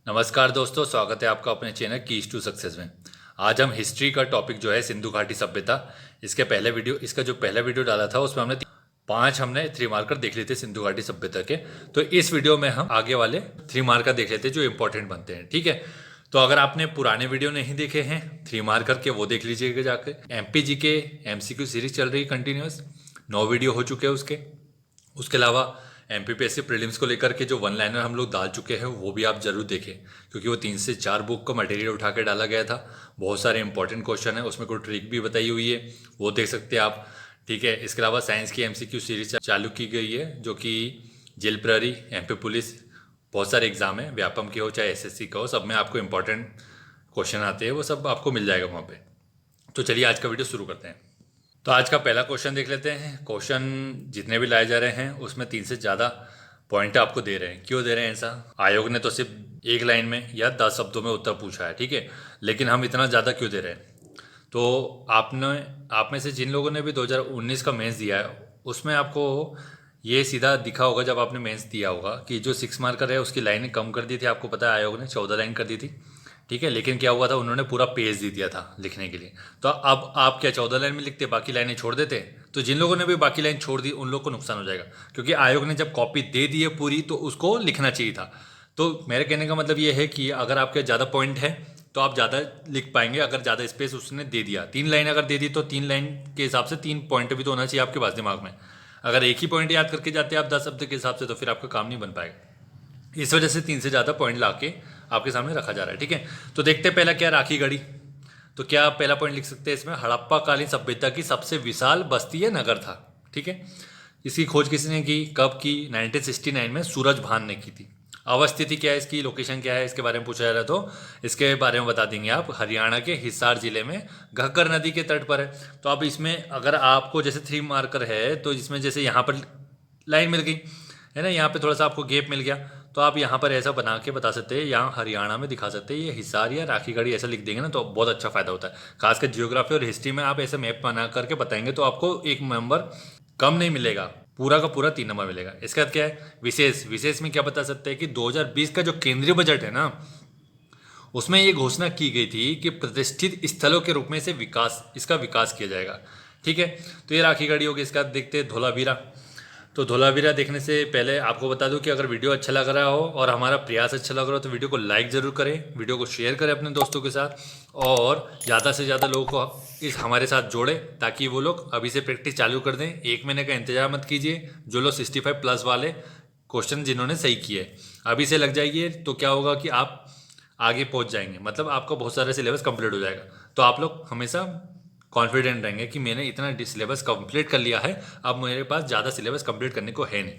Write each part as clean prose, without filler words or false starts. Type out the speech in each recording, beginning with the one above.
नमस्कार दोस्तों, स्वागत है आपका अपने चैनल कीज टू सक्सेस में। आज हम हिस्ट्री का टॉपिक जो है सिंधु घाटी सभ्यता, इसका जो पहला वीडियो डाला था उसमें हमने 3 मार्कर देख लिए थे सिंधु घाटी सभ्यता के। तो इस वीडियो में हम आगे वाले 3 मार्कर देख लेते हैं जो इंपॉर्टेंट बनते हैं। ठीक है, तो अगर आपने पुराने वीडियो नहीं देखे हैं 3 मार्कर के, वो देख लीजिएगा जाके। एमपीजी के एमसीक्यू सीरीज चल रही है कंटिन्यूस, 9 वीडियो हो चुके हैं उसके अलावा एमपीपीएससी प्रीलिम्स को लेकर के जो 1 लाइनर हम लोग डाल चुके हैं वो भी आप जरूर देखें, क्योंकि वो 3 से 4 बुक का मटेरियल उठा के डाला गया था। बहुत सारे इंपॉर्टेंट क्वेश्चन है, उसमें कोई ट्रिक भी बताई हुई है, वो देख सकते हैं आप। ठीक है, इसके अलावा साइंस की एमसीक्यू सीरीज चालू की गई है, जो कि जेल प्रहरी, एमपी पुलिस, बहुत सारे एग्जाम है, व्यापम के हो चाहे एसएससी का हो, सब में आपको इंपॉर्टेंट क्वेश्चन आते हैं, वो सब आपको मिल जाएगा वहाँ पे। तो चलिए आज का वीडियो शुरू करते हैं। तो आज का पहला क्वेश्चन देख लेते हैं। क्वेश्चन जितने भी लाए जा रहे हैं उसमें 3 से ज़्यादा पॉइंट आपको दे रहे हैं। क्यों दे रहे हैं ऐसा? आयोग ने तो सिर्फ 1 लाइन में या 10 शब्दों में उत्तर पूछा है, ठीक है, लेकिन हम इतना ज़्यादा क्यों दे रहे हैं? तो आप में से जिन लोगों ने भी 2019 का मेंस दिया है उसमें आपको ये सीधा दिखा होगा जब आपने मेंस दिया होगा कि जो 6 मार्कर है उसकी लाइनें कम कर दी थी। आपको पता है आयोग ने 14 लाइन कर दी थी, ठीक है, लेकिन क्या हुआ था, उन्होंने पूरा पेज दे दिया था लिखने के लिए। तो अब आप क्या 14 लाइन में लिखते, बाकी लाइनें छोड़ देते? तो जिन लोगों ने भी बाकी लाइन छोड़ दी उन लोग को नुकसान हो जाएगा, क्योंकि आयोग ने जब कॉपी दे दी है पूरी तो उसको लिखना चाहिए था। तो मेरे कहने का मतलब ये है कि अगर आपके ज़्यादा पॉइंट है तो आप ज़्यादा लिख पाएंगे। अगर ज़्यादा स्पेस उसने दे दिया, 3 लाइन अगर दे दी तो 3 लाइन के हिसाब से 3 पॉइंट भी तो होना चाहिए आपके पास दिमाग में। अगर एक ही पॉइंट याद करके जाते हैं आप 10 शब्द के हिसाब से, तो फिर आपका काम नहीं बन पाएगा। इस वजह से 3 से ज़्यादा पॉइंट ला के आपके सामने रखा जा रहा है। ठीक है, तो देखते हैं पहला क्या, राखी गढ़ी। तो क्या पहला पॉइंट लिख सकते हैं इसमें, हड़प्पा कालीन सभ्यता की सबसे विशाल बस्ती या नगर था। ठीक है, इसकी खोज किसने की, कब की? 1969 में सूरज भान ने की थी। अवस्थिति क्या है इसकी, लोकेशन क्या है, इसके बारे में पूछा जा रहा है तो इसके बारे में बता देंगे आप। हरियाणा के हिसार जिले में घग्गर नदी के तट पर है। तो अब इसमें अगर आपको जैसे 3 मार्कर है तो इसमें जैसे यहाँ पर लाइन मिल गई है ना, यहाँ पे थोड़ा सा आपको गैप मिल गया, तो आप यहाँ पर ऐसा बना के बता सकते हैं, यहाँ हरियाणा में दिखा सकते हैं ये हिसार या राखीगढ़ी ऐसा लिख देंगे ना, तो बहुत अच्छा फायदा होता है। खासकर जियोग्राफी और हिस्ट्री में आप ऐसे मैप बना करके बताएंगे तो आपको 1 नंबर कम नहीं मिलेगा, पूरा का पूरा 3 नंबर मिलेगा। इसके बाद क्या है, विशेष। विशेष में क्या बता सकते हैं कि 2020 का जो केंद्रीय बजट है ना, उसमें ये घोषणा की गई थी कि प्रतिष्ठित स्थलों के रूप में इसका विकास किया जाएगा। ठीक है, तो ये राखीगढ़ी होगी। इसका देखते हैं धोलावीरा। तो धोलावीरा देखने से पहले आपको बता दूं कि अगर वीडियो अच्छा लग रहा हो और हमारा प्रयास अच्छा लग रहा हो तो वीडियो को लाइक ज़रूर करें, वीडियो को शेयर करें अपने दोस्तों के साथ, और ज़्यादा से ज़्यादा लोगों को हमारे साथ जोड़ें ताकि वो लोग अभी से प्रैक्टिस चालू कर दें। 1 महीने का इंतजार मत कीजिए। जो लोग 65 प्लस वाले क्वेश्चन जिन्होंने सही किए अभी से लग जाइए, तो क्या होगा कि आप आगे पहुँच जाएंगे, मतलब आपका बहुत सारा सिलेबस कंप्लीट हो जाएगा। तो आप लोग हमेशा कॉन्फिडेंट रहेंगे कि मैंने इतना सिलेबस कंप्लीट कर लिया है, अब मेरे पास ज़्यादा सिलेबस कंप्लीट करने को है नहीं।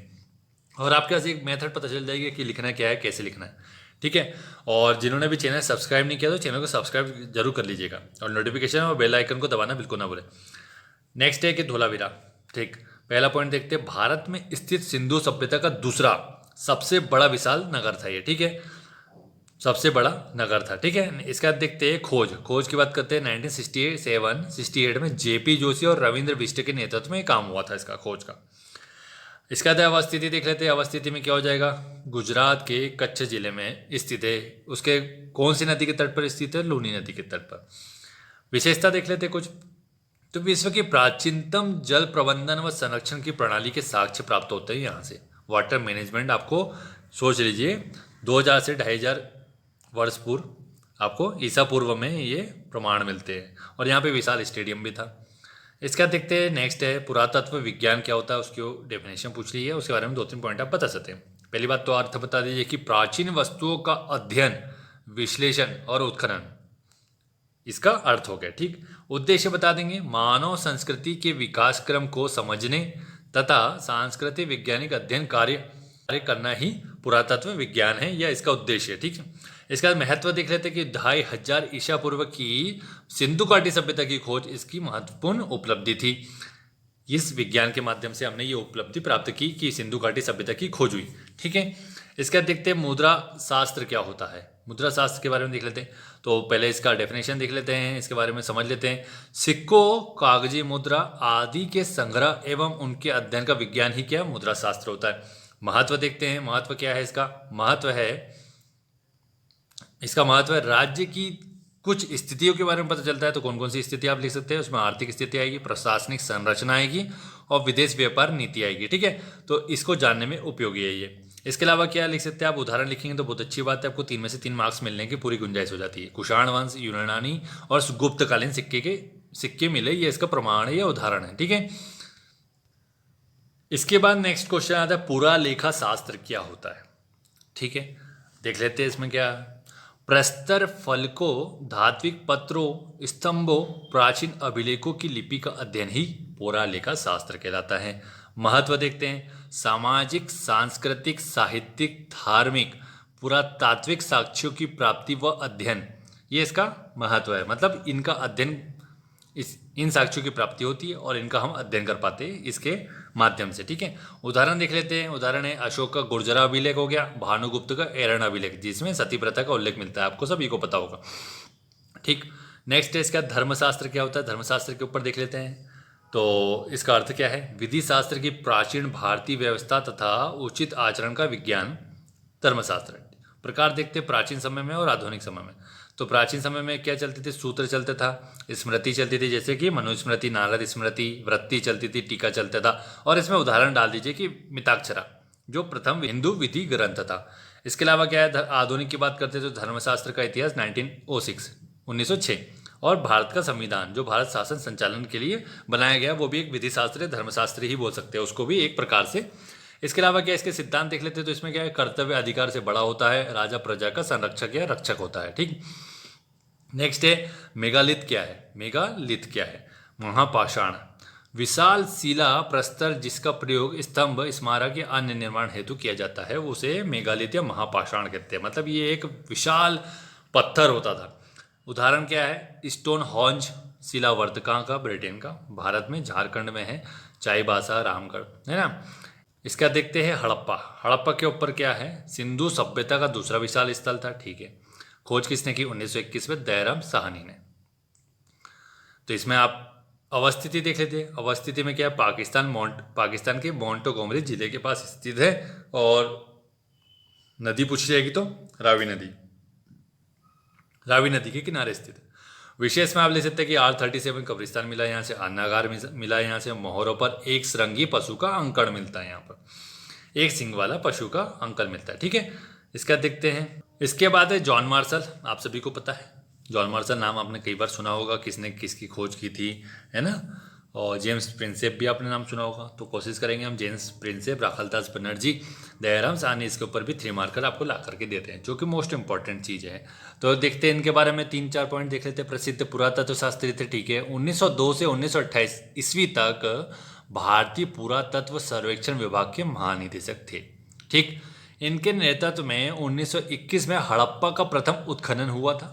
और आपके पास एक मेथड पता चल जाएगी कि लिखना क्या है, कैसे लिखना है। ठीक है, और जिन्होंने भी चैनल सब्सक्राइब नहीं किया तो चैनल को सब्सक्राइब जरूर कर लीजिएगा, और नोटिफिकेशन और बेल आइकन को दबाना बिल्कुल ना भूलें। नेक्स्ट है कि धोलावीरा। ठीक, पहला पॉइंट देखते हैं, भारत में स्थित सिंधु सभ्यता का दूसरा सबसे बड़ा विशाल नगर था ये। ठीक है, सबसे बड़ा नगर था। ठीक है, इसका देखते हैं खोज की बात करते हैं। 1968 में जेपी जोशी और रविंद्र बिष्ट के नेतृत्व में काम हुआ था इसका खोज का। इसका अवस्थिति देख लेते हैं। अवस्थिति में क्या हो जाएगा, गुजरात के कच्छ जिले में स्थित है। उसके कौन सी नदी के तट पर स्थित है, लूनी नदी के तट पर। विशेषता देख लेते हैं कुछ। तो विश्व की प्राचीनतम जल प्रबंधन व संरक्षण की प्रणाली के साक्ष्य प्राप्त होते हैं यहाँ से। वाटर मैनेजमेंट आपको सोच लीजिए 2000 से 2500 वर्ष पूर्व आपको ईसा पूर्व में ये प्रमाण मिलते हैं, और यहाँ पे विशाल स्टेडियम भी था। इसका देखते हैं। नेक्स्ट है पुरातत्व विज्ञान क्या होता है, उसकी डेफिनेशन पूछ ली है, उसके बारे में 2-3 पॉइंट आप बता सकते हैं। पहली बात तो अर्थ बता दीजिए कि प्राचीन वस्तुओं का अध्ययन, विश्लेषण और उत्खनन, इसका अर्थ हो गया। ठीक, उद्देश्य बता देंगे, मानव संस्कृति के विकास क्रम को समझने तथा सांस्कृतिक वैज्ञानिक अध्ययन कार्य करना ही पुरातत्व विज्ञान है, या इसका उद्देश्य है। ठीक है, इसका महत्व देख लेते हैं कि 2500 ईसा पूर्व की सिंधु घाटी सभ्यता की खोज इसकी महत्वपूर्ण उपलब्धि थी। इस विज्ञान के माध्यम से हमने ये उपलब्धि प्राप्त की कि सिंधु घाटी सभ्यता की खोज हुई। ठीक है, इसका देखते हैं मुद्रा शास्त्र क्या होता है। मुद्रा शास्त्र के बारे में देख लेते हैं। तो पहले इसका डेफिनेशन देख लेते हैं, इसके बारे में समझ लेते हैं। सिक्कों, कागजी मुद्रा आदि के संग्रह एवं उनके अध्ययन का विज्ञान ही क्या, मुद्रा शास्त्र होता है। महत्व देखते हैं, महत्व क्या है इसका। महत्व है इसका महत्व है राज्य की कुछ स्थितियों के बारे में पता चलता है। तो कौन कौन सी स्थिति आप लिख सकते हैं, उसमें आर्थिक स्थिति आएगी, प्रशासनिक संरचना आएगी और विदेश व्यापार नीति आएगी। ठीक है, तो इसको जानने में उपयोगी है ये। इसके अलावा क्या लिख सकते हैं आप, उदाहरण लिखेंगे तो बहुत अच्छी बात है, आपको 3 में से 3 मार्क्स मिलने की पूरी गुंजाइश हो जाती है। कुषाण वंश, यूनानी और गुप्तकालीन सिक्के मिले, ये इसका प्रमाण है या उदाहरण है। ठीक है, इसके बाद नेक्स्ट क्वेश्चन आता है पुरालेखा शास्त्र क्या होता है। ठीक है, देख लेते हैं इसमें क्या। प्रस्तर फलकों, धात्विक पत्रों, स्तंभों, प्राचीन अभिलेखों की लिपि का अध्ययन ही पुरालेखा शास्त्र कहलाता है। महत्व देखते हैं, सामाजिक, सांस्कृतिक, साहित्यिक, धार्मिक, पुरातात्विक साक्ष्यों की प्राप्ति व अध्ययन, ये इसका महत्व है। मतलब इनका अध्ययन, इन साक्ष्यों की प्राप्ति होती है और इनका हम अध्ययन कर पाते हैं इसके माध्यम से। ठीक है, उदाहरण देख लेते हैं। उदाहरण है अशोक का गुर्जरा अभिलेख हो गया, भानुगुप्त का एरण अभिलेख जिसमें सती प्रथा का उल्लेख मिलता है, आपको सभी को पता होगा। ठीक, नेक्स्ट है इसका धर्मशास्त्र क्या होता है। धर्मशास्त्र के ऊपर देख लेते हैं। तो इसका अर्थ क्या है, विधि शास्त्र की प्राचीन भारतीय व्यवस्था तथा उचित आचरण का विज्ञान धर्मशास्त्र। प्रकार देखते हैं प्राचीन समय में और आधुनिक समय में। तो प्राचीन समय में क्या चलते थे, सूत्र चलता था, स्मृति चलती थी जैसे कि मनुस्मृति, नारद स्मृति, वृत्ति चलती थी, टीका चलता था। और इसमें उदाहरण डाल दीजिए कि मिताक्षरा जो प्रथम हिंदू विधि ग्रंथ था। इसके अलावा क्या है, आधुनिक की बात करते हैं तो धर्मशास्त्र का इतिहास 1906 और भारत का संविधान जो भारत शासन संचालन के लिए बनाया गया वो भी एक विधि शास्त्र है, धर्मशास्त्र ही बोल सकते हैं उसको भी एक प्रकार से। इसके अलावा क्या इसके सिद्धांत देख लेते हैं। तो इसमें क्या है, कर्तव्य अधिकार से बड़ा होता है, राजा प्रजा का संरक्षक या रक्षक होता है। ठीक, नेक्स्ट है मेगालिथ क्या है। मेगालिथ क्या है, महापाषाण, विशाल शिला प्रस्तर जिसका प्रयोग स्तंभ, स्मारक या अन्य निर्माण हेतु किया जाता है उसे मेगालिथ या महापाषाण कहते हैं। मतलब ये एक विशाल पत्थर होता था। उदाहरण क्या है, स्टोन हॉन्ज शिलावर्त, कहाँ का, ब्रिटेन का, भारत में झारखंड में है, चाईबासा, रामगढ़, है ना। इसका देखते हैं हड़प्पा। हड़प्पा के ऊपर क्या है, सिंधु सभ्यता का दूसरा विशाल स्थल था। ठीक है, खोज किसने की, 1921 में दयाराम साहनी ने। तो इसमें आप अवस्थिति देख लेते हैं। अवस्थिति में क्या है, पाकिस्तान के मोंटोगोमरी जिले के पास स्थित है। और नदी पूछी जाएगी तो रावी नदी के किनारे स्थित है। विशेष में आप ले सकते हैं कि R37 कब्रिस्तान मिला यहाँ से, अन्नागार मिला यहाँ से, मोहरों पर एक श्रृंगी पशु का अंकड़ मिलता है, यहाँ पर एक सिंग वाला पशु का अंकड़ मिलता है। ठीक है, इसका देखते हैं। इसके बाद है जॉन मार्शल, आप सभी को पता है जॉन मार्शल नाम आपने कई बार सुना होगा, किसने किसकी खोज की थी, है ना। और जेम्स प्रिंसेप भी आपने नाम सुना होगा। तो कोशिश करेंगे हम जेम्स प्रिंसेप, राखालदास बनर्जी, दयाराम साहनी, इसके ऊपर भी 3 मार्कर आपको ला करके देते हैं जो कि मोस्ट इंपॉर्टेंट चीज़ है। तो देखते हैं इनके बारे में 3-4 पॉइंट देख लेते हैं। प्रसिद्ध पुरातत्व शास्त्री थे। ठीक है, 1902 से 1928 ईस्वी तक भारतीय पुरातत्व सर्वेक्षण विभाग के महानिदेशक थे। ठीक, इनके नेतृत्व में 1921 में हड़प्पा का प्रथम उत्खनन हुआ था।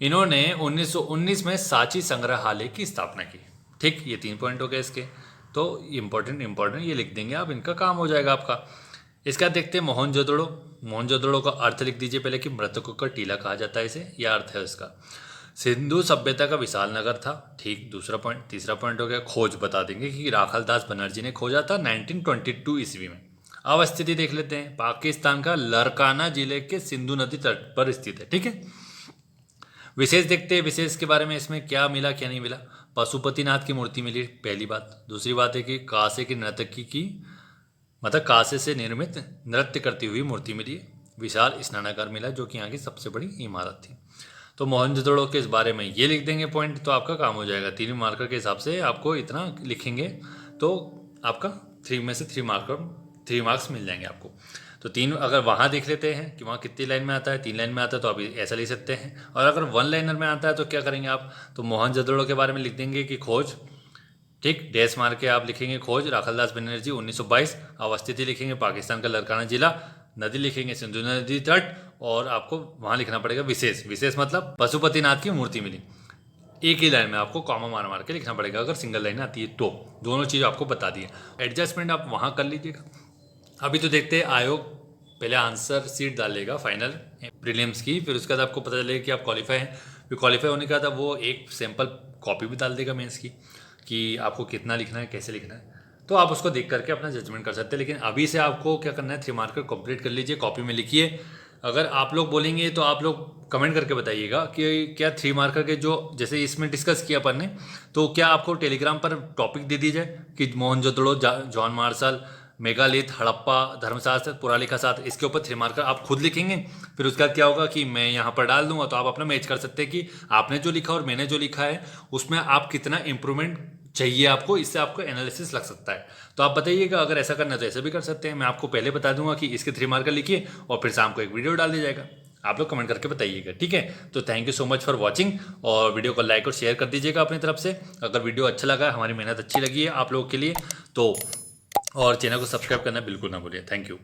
इन्होंने 1919 में सांची संग्रहालय की स्थापना की। ठीक, ये 3 पॉइंट हो गए इसके। तो इम्पोर्टेंट ये लिख देंगे आप, इनका काम हो जाएगा आपका। इसका देखते हैं मोहनजोदड़ो। मोहनजोदड़ो का अर्थ लिख दीजिए पहले कि मृतकों का टीला कहा जाता है इसे, यह अर्थ है इसका। सिंधु सभ्यता का विशाल नगर था। ठीक, दूसरा पॉइंट। तीसरा पॉइंट हो गया खोज, बता देंगे कि राखालदास बनर्जी ने खोजा था 1922 ईस्वी में। अवस्थिति देख लेते हैं, पाकिस्तान का लरकाना जिले के सिंधु नदी तट पर स्थित है। ठीक है, विशेष देखते हैं। विशेष के बारे में इसमें क्या मिला क्या नहीं मिला। पशुपतिनाथ की मूर्ति मिली, पहली बात। दूसरी बात है कि कासे की नर्तकी की, मतलब कासे से निर्मित नृत्य करती हुई मूर्ति मिली। विशाल स्नानागार मिला जो कि यहाँ की सबसे बड़ी इमारत थी। तो मोहनजोदड़ो के इस बारे में ये लिख देंगे पॉइंट, तो आपका काम हो जाएगा। 3 मार्कर के हिसाब से आपको इतना लिखेंगे तो आपका 3 में से 3 मार्क्स मिल जाएंगे आपको। तो 3 अगर वहाँ देख लेते हैं कि वहाँ कितनी लाइन में आता है, 3 लाइन में आता है तो आप ऐसा लिख सकते हैं। और अगर 1 लाइनर में आता है तो क्या करेंगे आप, तो मोहनजोदड़ो के बारे में लिख देंगे कि खोज। ठीक, डैश मार के आप लिखेंगे खोज राखालदास बनर्जी 1922। अवस्थिति लिखेंगे पाकिस्तान का लरकाना जिला, नदी लिखेंगे सिंधु नदी तट, और आपको वहाँ लिखना पड़ेगा विशेष मतलब पशुपतिनाथ की मूर्ति मिली। एक ही लाइन में आपको कॉमा मार के लिखना पड़ेगा अगर सिंगल लाइन आती है तो। दोनों चीज़ आपको बता दी है, एडजस्टमेंट आप वहाँ कर लीजिएगा। अभी तो देखते हैं आयोग पहले आंसर सीट डालेगा फाइनल प्रीलिम्स की, फिर उसके बाद आपको पता चलेगा कि आप क्वालिफाई हैं। फिर क्वालिफाई होने के बाद वो एक सैम्पल कॉपी भी डाल देगा मेंस की कि आपको कितना लिखना है, कैसे लिखना है। तो आप उसको देख करके अपना जजमेंट कर सकते हैं। लेकिन अभी से आपको क्या करना है, 3 मार्कर कंप्लीट कर लीजिए, कॉपी में लिखिए, अगर आप लोग बोलेंगे तो आप लोग कमेंट करके बताइएगा कि क्या 3 मार्कर के जो जैसे इसमें डिस्कस किया अपन ने, तो क्या आपको टेलीग्राम पर टॉपिक दे दी जाए कि Mohenjodaro, John Marshall, megalith, Harappa, धर्मशास्त्र, पुरालिखा शास्त्र, इसके ऊपर 3 मार्कर आप खुद लिखेंगे। फिर उसका क्या होगा कि मैं यहाँ पर डाल दूंगा, तो आप अपना मैच कर सकते हैं कि आपने जो लिखा और मैंने जो लिखा है उसमें आप कितना इंप्रूवमेंट चाहिए आपको, इससे आपको एनालिसिस लग सकता है। तो आप बताइएगा, अगर ऐसा करना है तो ऐसा भी कर सकते हैं। मैं आपको पहले बता दूंगा कि इसके 3 मार्कर लिखिए और फिर शाम को एक वीडियो डाल दिया जाएगा। आप लोग कमेंट करके बताइएगा, ठीक है। तो thank you so much for watching, और वीडियो को लाइक और शेयर कर दीजिएगा अपनी तरफ से। अगर वीडियो अच्छा लगा, हमारी मेहनत अच्छी लगी है आप लोगों के लिए तो, और चैनल को सब्सक्राइब करना बिल्कुल ना भूलिए। Thank you.